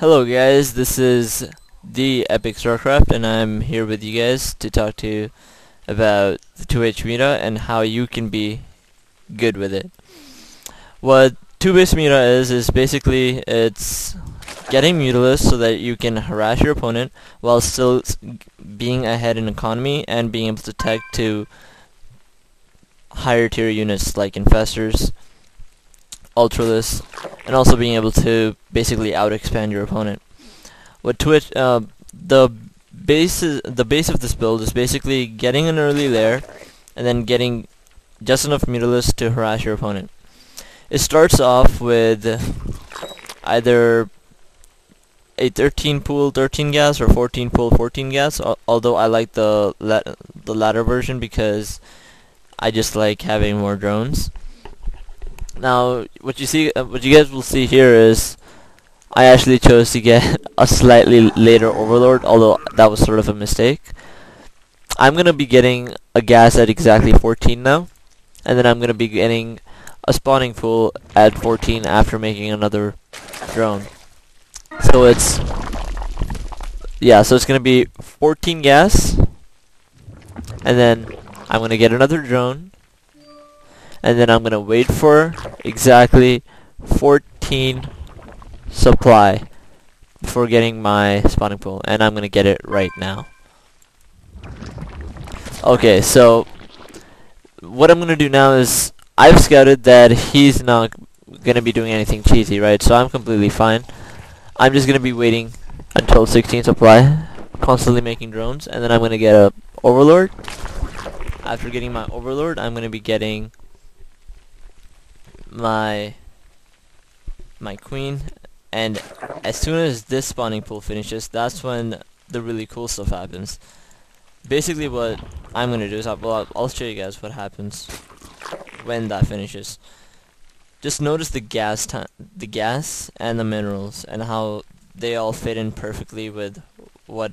Hello guys, this is TheEpicStarcraft and I'm here with you guys to talk to you about the 2H Muta and how you can be good with it. What 2-base Muta is basically it's getting mutalisk so that you can harass your opponent while still being ahead in economy and being able to tech to higher tier units like infestors, ultralists, and also being able to basically out-expand your opponent. What the base of this build is basically getting an early Lair and then getting just enough mutalisk to harass your opponent. It starts off with either a 13 pool 13 gas or 14 pool 14 gas, although I like the latter version because I just like having more drones. Now, what you guys will see here is I actually chose to get a slightly later Overlord, although that was sort of a mistake. I'm gonna be getting a gas at exactly 14 now, and then I'm gonna be getting a spawning pool at 14 after making another drone. So it's gonna be 14 gas, and then I'm gonna get another drone. And then I'm gonna wait for exactly 14 supply before getting my spawning pool, and I'm gonna get it right now. Okay, so what I'm gonna do now is I've scouted that he's not gonna be doing anything cheesy, right? So I'm completely fine. I'm just gonna be waiting until 16 supply, constantly making drones, and then I'm gonna get a Overlord. After getting my Overlord, I'm gonna be getting my queen, and as soon as this spawning pool finishes, that's when the really cool stuff happens. Basically what I'm gonna do is I'll show you guys what happens when that finishes. Just notice the gas and the minerals and how they all fit in perfectly with what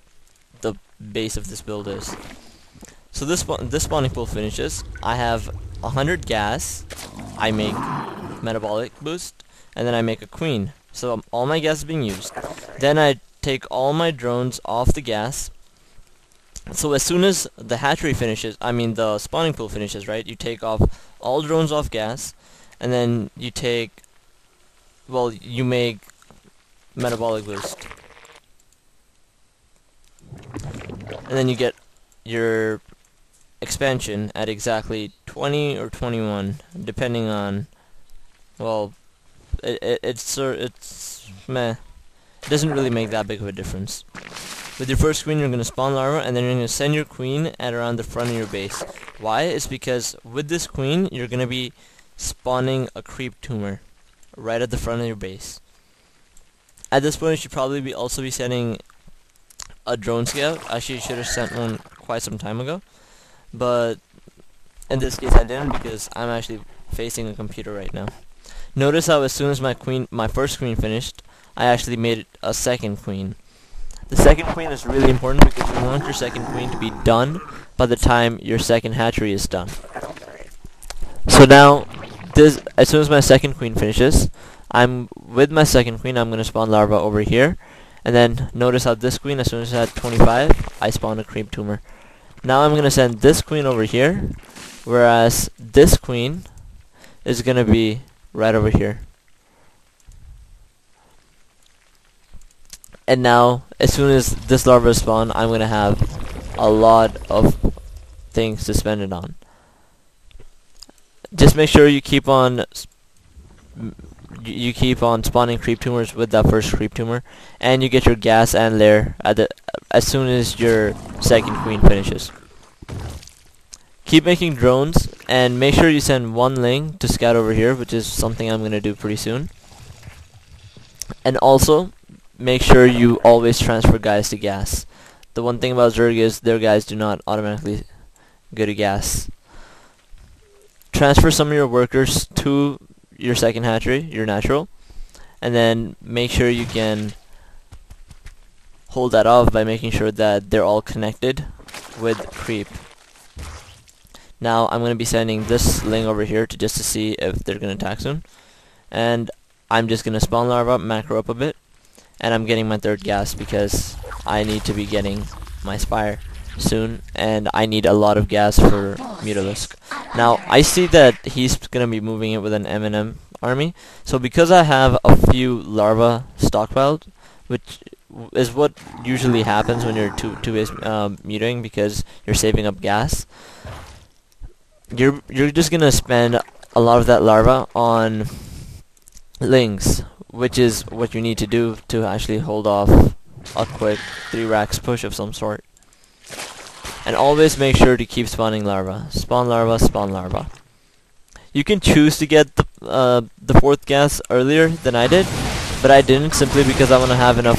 the base of this build is. So this spawning pool finishes. I have 100 gas. I make Metabolic Boost, and then I make a queen. So all my gas is being used. Then I take all my drones off the gas. So as soon as the hatchery finishes, the spawning pool finishes, right? You take off all drones off gas, and then you make Metabolic Boost. And then you get your expansion at exactly 20 or 21, depending on, well, it's meh. It doesn't really make that big of a difference. With your first queen, you're going to spawn larva, and then you're going to send your queen at around the front of your base. Why? It's because with this queen, you're going to be spawning a creep tumor right at the front of your base. At this point, you should probably also be sending a drone scout. Actually, you should have sent one quite some time ago, but in this case I didn't because I'm actually facing a computer right now. Notice how as soon as my first queen finished, I actually made a second queen. The second queen is really important because you want your second queen to be done by the time your second hatchery is done. So now, as soon as my second queen finishes, with my second queen, I'm going to spawn larva over here. And then notice how this queen, as soon as it's at 25, I spawn a creep tumor. Now I'm going to send this queen over here, whereas this queen is going to be right over here. And now, as soon as this larva spawn, I'm going to have a lot of things to spend it on. Just make sure you keep on spawning creep tumors with that first creep tumor, and you get your gas and Lair as soon as your second queen finishes. Keep making drones, and make sure you send one ling to scout over here, which is something I'm going to do pretty soon. And also, make sure you always transfer guys to gas. The one thing about Zerg is their guys do not automatically go to gas. Transfer some of your workers to your second hatchery, your natural, and then make sure you can hold that off by making sure that they're all connected with creep. Now I'm going to be sending this ling over here just to see if they're going to attack soon, and I'm just going to spawn larva, macro up a bit, and I'm getting my third gas because I need to be getting my Spire soon, and I need a lot of gas for Mutalisk. Now I see that he's gonna be moving it with an M&M army, so because I have a few larva stockpiled, which is what usually happens when you're two-base mutating, because you're saving up gas, you're just gonna spend a lot of that larva on lings, which is what you need to do to actually hold off a quick 3 racks push of some sort. And always make sure to keep spawning larva. Spawn larva, spawn larva. You can choose to get the 4th gas earlier than I did, but I didn't, simply because I want to have enough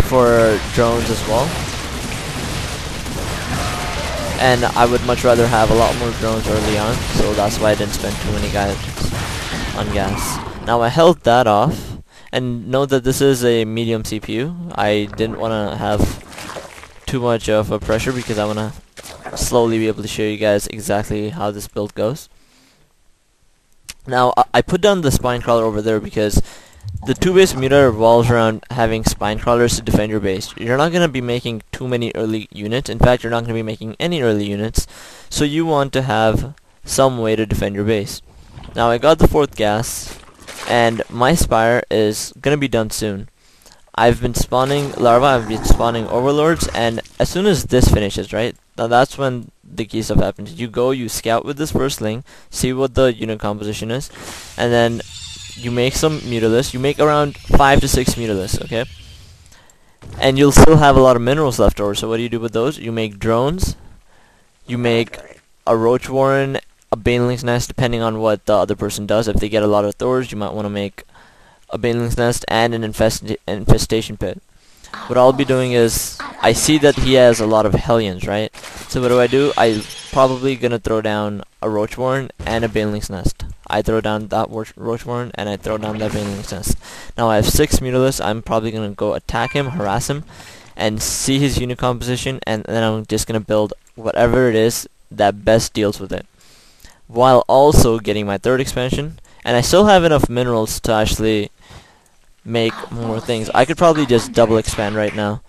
for drones as well. And I would much rather have a lot more drones early on, so that's why I didn't spend too many guys on gas. Now I held that off, and note that this is a medium CPU. I didn't want to have too much of a pressure because I want to slowly be able to show you guys exactly how this build goes. Now I put down the spine crawler over there because the 2-base Muta revolves around having spine crawlers to defend your base. You're not going to be making too many early units. In fact, you're not going to be making any early units, so you want to have some way to defend your base. Now I got the 4th gas, and my Spire is going to be done soon. I've been spawning larva, I've been spawning overlords, and as soon as this finishes, right, now that's when the key stuff happens. You go, you scout with this first ling, see what the unit composition is, and then you make some mutalisk. You make around 5 to 6 mutalisk, okay? And you'll still have a lot of minerals left over, so what do you do with those? You make drones, you make a roach warren, a baneling's nest, depending on what the other person does. If they get a lot of Thors, you might want to make a baneling's nest and an infestation pit. What I'll be doing is, I see that he has a lot of Hellions, right? So what do? I'm probably gonna throw down a roach warren and a baneling's nest. I throw down that roach warren and I throw down that baneling's nest. Now I have 6 mutalisks. I'm probably gonna go attack him, harass him, and see his unit composition, and then I'm just gonna build whatever it is that best deals with it, while also getting my 3rd expansion. And I still have enough minerals to actually make more things. I could probably just double expand right now.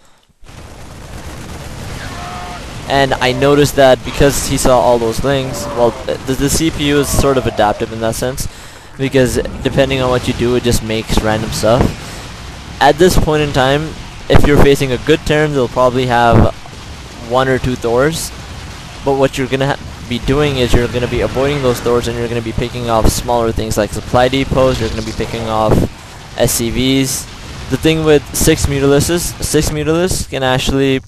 And I noticed that because he saw all those lings, well, the CPU is sort of adaptive in that sense, because depending on what you do, it just makes random stuff. At this point in time, if you're facing a good turn, they'll probably have 1 or 2 Thors, but what you're gonna be doing is you're gonna be avoiding those Thors, and you're gonna be picking off smaller things like supply depots. You're gonna be picking off SCVs. The thing with 6 mutalisks can actually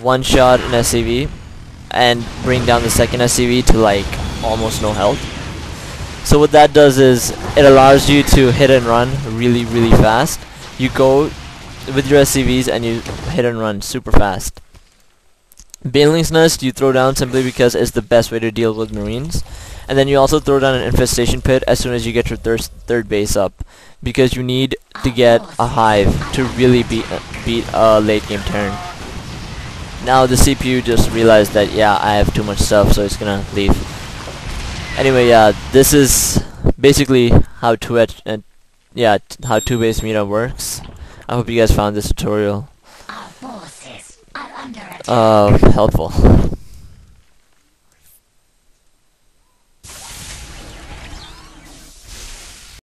one-shot an SCV and bring down the second SCV to like almost no health. So what that does is it allows you to hit and run really, really fast. You go with your SCVs and you hit and run super fast. Baneling's Nest you throw down simply because it's the best way to deal with marines, and then you also throw down an infestation pit as soon as you get your third base up, because you need to get a hive to really beat a late game turn. Now the CPU just realized that yeah, I have too much stuff, so it's gonna leave. Anyway, yeah, this is basically how how 2-base Muta works. I hope you guys found this tutorial helpful.